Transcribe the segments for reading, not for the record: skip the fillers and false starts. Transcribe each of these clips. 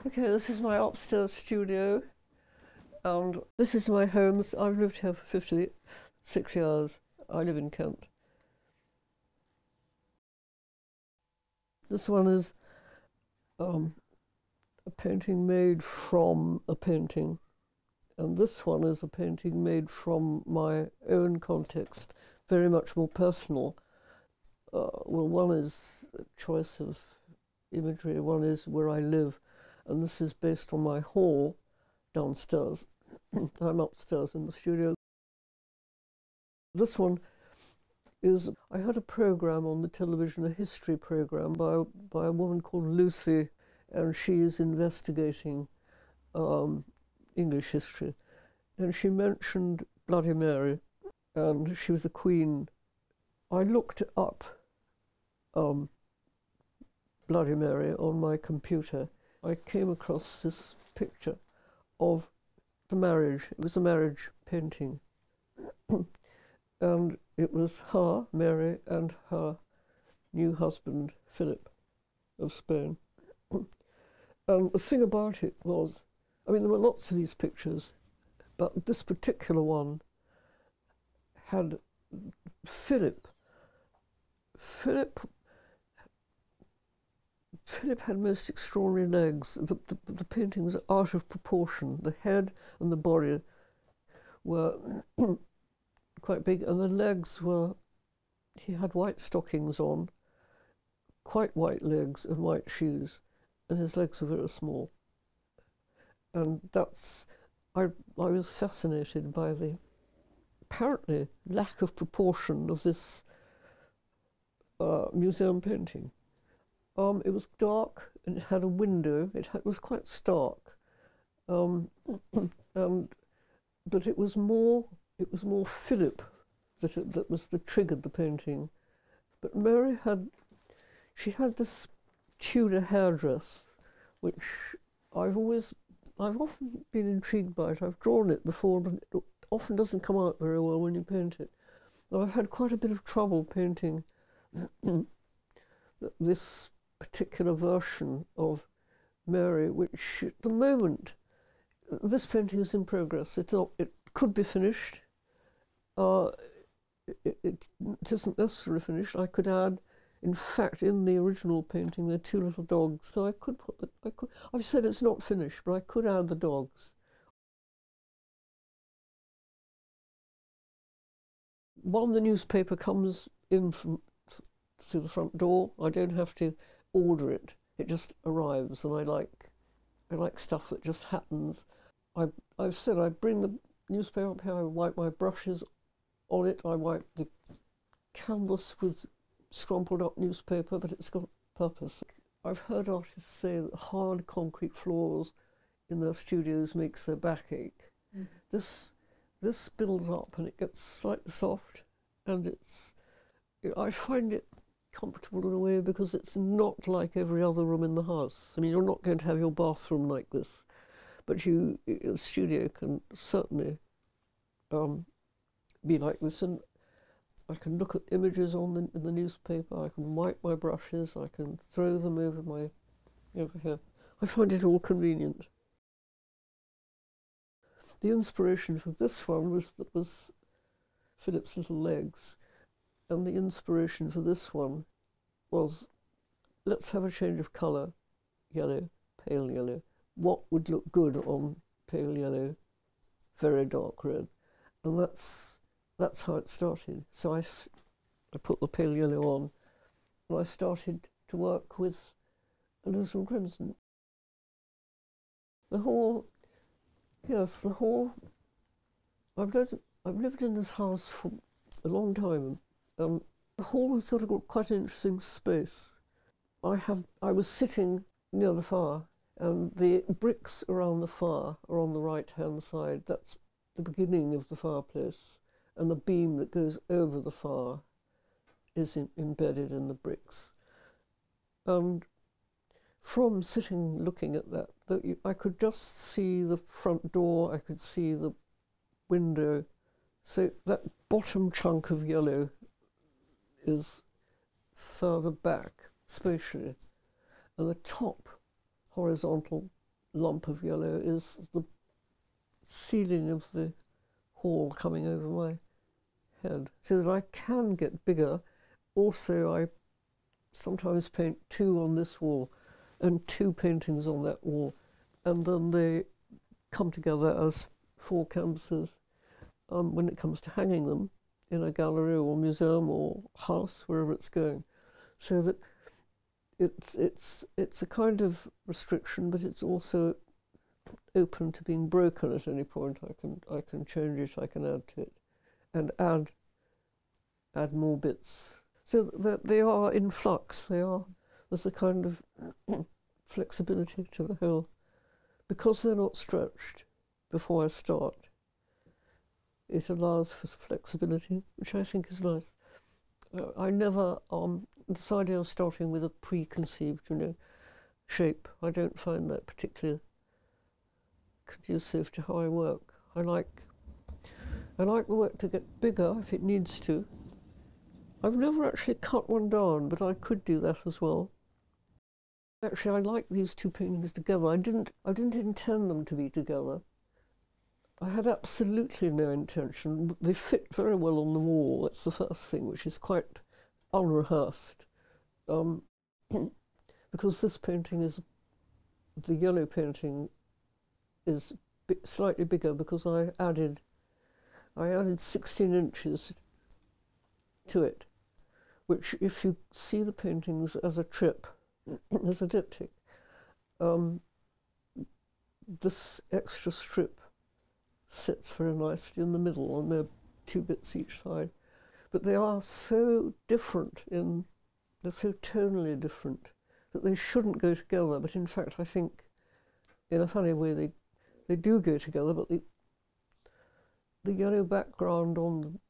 Okay, this is my upstairs studio, and this is my home. I've lived here for 56 years. I live in Kent. This one is a painting made from a painting, and this one is a painting made from my own context, very much more personal. Well, one is a choice of imagery, one is where I live, and this is based on my hall downstairs. I'm upstairs in the studio. This one is, I had a program on the television, a history program by a woman called Lucy, and she is investigating English history. And she mentioned Bloody Mary, and she was a queen. I looked up Bloody Mary on my computer. I came across this picture of the marriage. It was a marriage painting. And it was her, Mary, and her new husband, Philip of Spain. And the thing about it was, I mean, there were lots of these pictures, but this particular one had Philip. Philip had most extraordinary legs. The painting was out of proportion. The head and the body were quite big, and the legs were, he had white stockings on, quite white legs and white shoes, and his legs were very small. And that's, I was fascinated by the apparently lack of proportion of this museum painting. It was dark and it had a window. It was quite stark, but it was more Philip that triggered the painting. But Mary had this Tudor hairdress, which I've often been intrigued by it. I've drawn it before, but it often doesn't come out very well when you paint it. And I've had quite a bit of trouble painting this particular version of Mary, which at the moment, this painting is in progress. It could be finished. It isn't necessarily finished. I could add, in fact, in the original painting, there are two little dogs. So I've said it's not finished, but I could add the dogs. The newspaper comes in through the front door. I don't have to order it. It just arrives, and I like stuff that just happens. I've said I bring the newspaper up here, I wipe my brushes on it, I wipe the canvas with scrumpled up newspaper, but it's got purpose. I've heard artists say that hard concrete floors in their studios makes their back ache. Mm. This builds up and it gets slightly soft, and I find it comfortable in a way because it's not like every other room in the house. I mean, you're not going to have your bathroom like this, but your studio can certainly be like this. And I can look at images in the newspaper, I can wipe my brushes, I can throw them over here. I find it all convenient. The inspiration for this one was Philip's little legs, and the inspiration for this one was, let's have a change of colour, yellow, pale yellow. What would look good on pale yellow, very dark red? And that's how it started. So I put the pale yellow on, and I started to work with alizarin crimson. The hall, yes, the hall. I've lived in this house for a long time. The hall has sort of got quite an interesting space. I was sitting near the fire, and the bricks around the fire are on the right-hand side. That's the beginning of the fireplace, and the beam that goes over the fire is embedded in the bricks. And from sitting looking at that, I could just see the front door, I could see the window. So that bottom chunk of yellow is further back spatially, and the top horizontal lump of yellow is the ceiling of the hall coming over my head, so that I can get bigger. Also, I sometimes paint 2 on this wall and 2 paintings on that wall, and then they come together as 4 canvases when it comes to hanging them in a gallery or museum or house, wherever it's going. So that it's a kind of restriction, but it's also open to being broken at any point. I can change it, I can add to it, and add more bits. So that they are in flux. There's a kind of flexibility to the whole, because they're not stretched before I start. It allows for flexibility, which I think is nice. I never this idea of starting with a preconceived, shape. I don't find that particularly conducive to how I work. I like the work to get bigger if it needs to. I've never actually cut one down, but I could do that as well. Actually, I like these 2 paintings together. I didn't intend them to be together. I had absolutely no intention. They fit very well on the wall. That's the first thing, which is quite unrehearsed. Because this painting the yellow painting is slightly bigger because I added 16 inches to it, which, if you see the paintings as a trip, as a diptych, this extra strip sits very nicely in the middle, and there are 2 bits each side. But they are so different, they're so tonally different, that they shouldn't go together. But in fact, I think, in a funny way, they do go together. But the yellow background on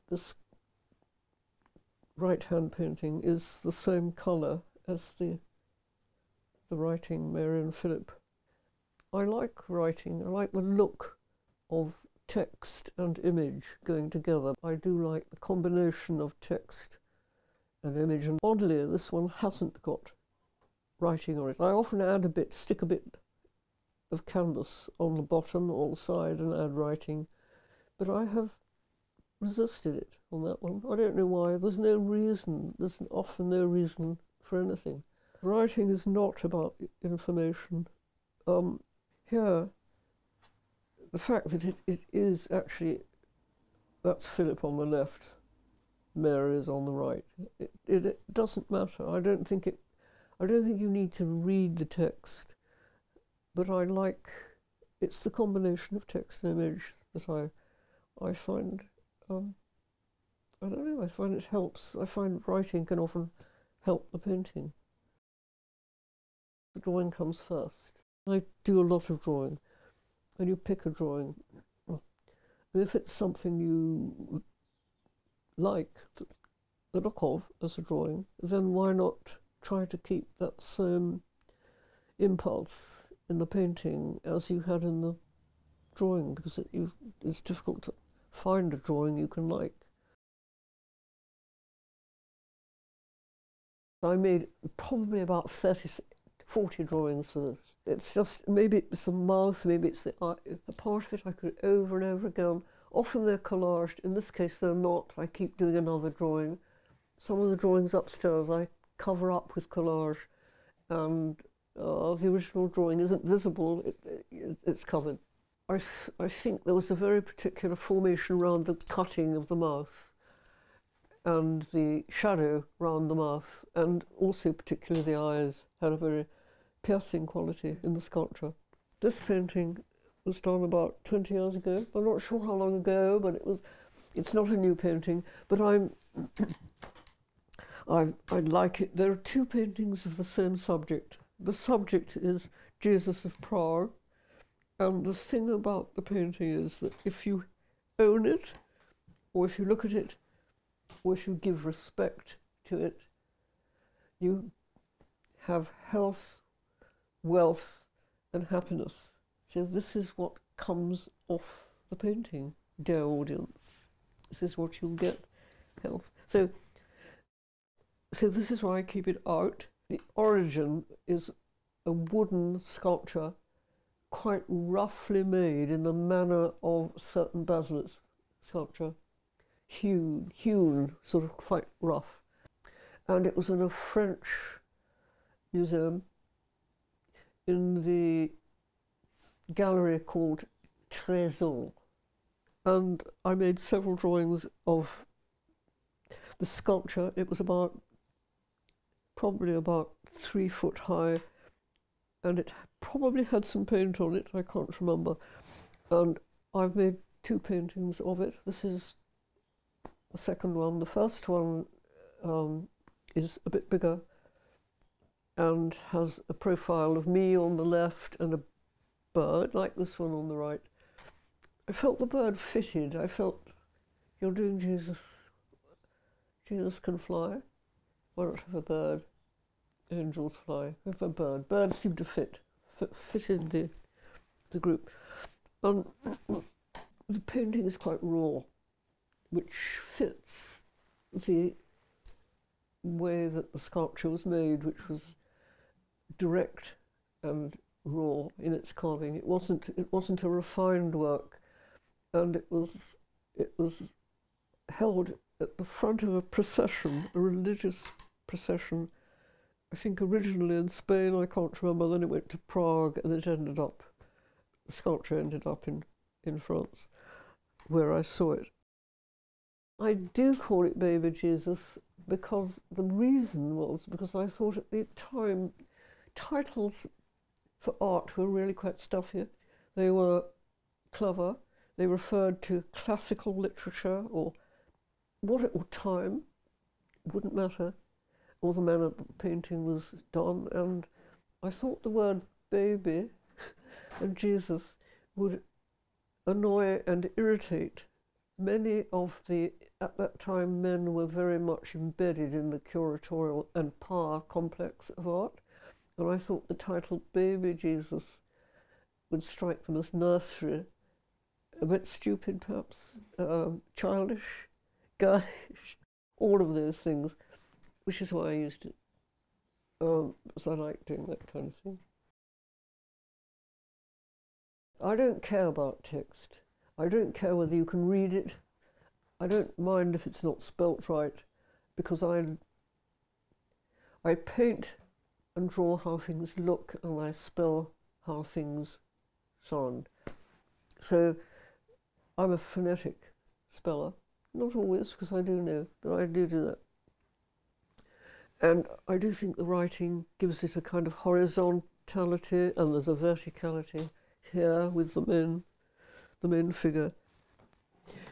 this right-hand painting is the same colour as the writing Mary and Philip. I like writing. I like the look of text and image going together. I do like the combination of text and image, and oddly, this one hasn't got writing on it. I often stick a bit of canvas on the bottom or the side and add writing, but I have resisted it on that one. I don't know why. There's no reason. There's often no reason for anything. Writing is not about information. Here, the fact that it is actually, that's Philip on the left, Mary is on the right. It doesn't matter. I don't think you need to read the text, but it's the combination of text and image that I find, I don't know, I find it helps. I find writing can often help the painting. The drawing comes first. I do a lot of drawing, and you pick a drawing. And if it's something you like the look of as a drawing, then why not try to keep that same impulse in the painting as you had in the drawing, because it's difficult to find a drawing you can like. I made probably about 40 drawings for this. It's just, maybe it's the mouth, maybe it's the eye. A part of it I could over and over again. Often they're collaged. In this case, they're not. I keep doing another drawing. Some of the drawings upstairs I cover up with collage, and the original drawing isn't visible. It's covered. I think there was a very particular formation around the cutting of the mouth and the shadow round the mouth, and also particularly the eyes had a very piercing quality in the sculpture. This painting was done about 20 years ago. I'm not sure how long ago, but it's not a new painting, but I like it. There are 2 paintings of the same subject. The subject is Jesus of Prague, and the thing about the painting is that if you own it, or if you look at it, or if you give respect to it, you have health, wealth, and happiness. So this is what comes off the painting, dear audience. This is what you'll get, health. So this is why I keep it out. The origin is a wooden sculpture, quite roughly made in the manner of certain basilisk sculpture, hewn, sort of quite rough. And it was in a French museum in the gallery called Trésor. And I made several drawings of the sculpture. It was probably about 3 foot high, and it probably had some paint on it, I can't remember. And I've made 2 paintings of it. This is the second one. The first one is a bit bigger and has a profile of me on the left and a bird, like this one on the right. I felt the bird fitted. I felt, you're doing Jesus. Jesus can fly. Why not have a bird? Angels fly. Have a bird. Birds seem to fit in the group. The painting is quite raw, which fits the way that the sculpture was made, which was direct and raw in its carving. It wasn't a refined work, and it was held at the front of a procession, a religious procession. I think originally in Spain, I can't remember. Then it went to Prague, and the sculpture ended up in France, where I saw it. I do call it Baby Jesus because the reason was because I thought at the time titles for art were really quite stuffy. They were clever. They referred to classical literature or time, wouldn't matter, or the manner that the painting was done. And I thought the word baby and Jesus would annoy and irritate many of the, at that time, men were very much embedded in the curatorial and power complex of art. And I thought the title Baby Jesus would strike them as nursery, a bit stupid perhaps, childish, girlish, all of those things, which is why I used it, because I like doing that kind of thing. I don't care about text. I don't care whether you can read it. I don't mind if it's not spelt right, because I paint and draw how things look, and I spell how things sound. So I'm a phonetic speller. Not always, because I do know, but I do that. And I do think the writing gives it a kind of horizontality, and there's a verticality here with the main figure.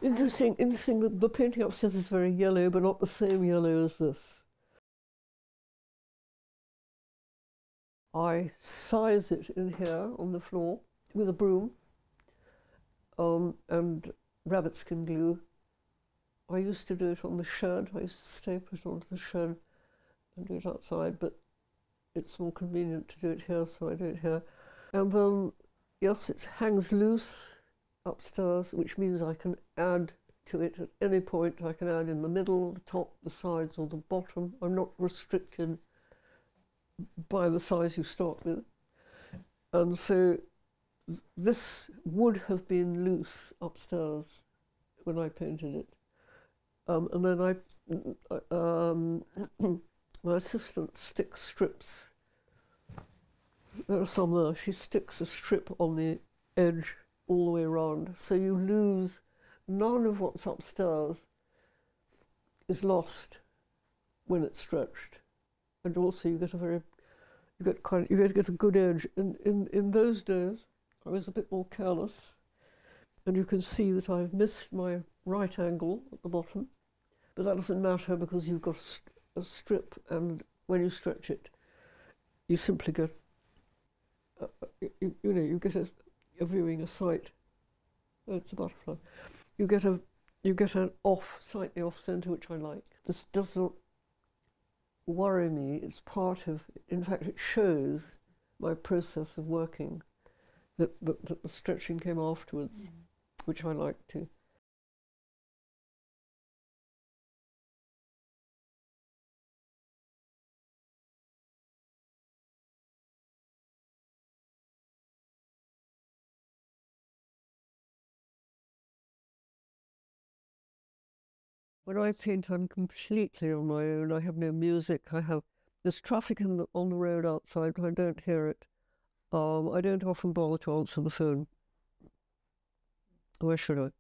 Interesting that the painting upstairs is very yellow, but not the same yellow as this. I size it in here on the floor with a broom and rabbit skin glue. I used to do it on the shed. I used to staple it onto the shed and do it outside, but it's more convenient to do it here, so I do it here. And then, yes, it hangs loose upstairs, which means I can add to it at any point. I can add in the middle, the top, the sides, or the bottom. I'm not restricted by the size you start with. And so this would have been loose upstairs when I painted it. And then my assistant sticks strips. There are some there. She sticks a strip on the edge all the way around. So you lose, none of what's upstairs is lost when it's stretched. And also you get a good edge. In those days, I was a bit more careless, and you can see that I've missed my right angle at the bottom, but that doesn't matter because you've got a strip, and when you stretch it, you simply get, you get a viewing, a sight. Oh, it's a butterfly. You get an slightly off centre, which I like. This does not worry me. It's part of, in fact, it shows my process of working, that the stretching came afterwards, which I like too. When I paint, I'm completely on my own. I have no music. There's traffic on the road outside, but I don't hear it. I don't often bother to answer the phone. Why should I?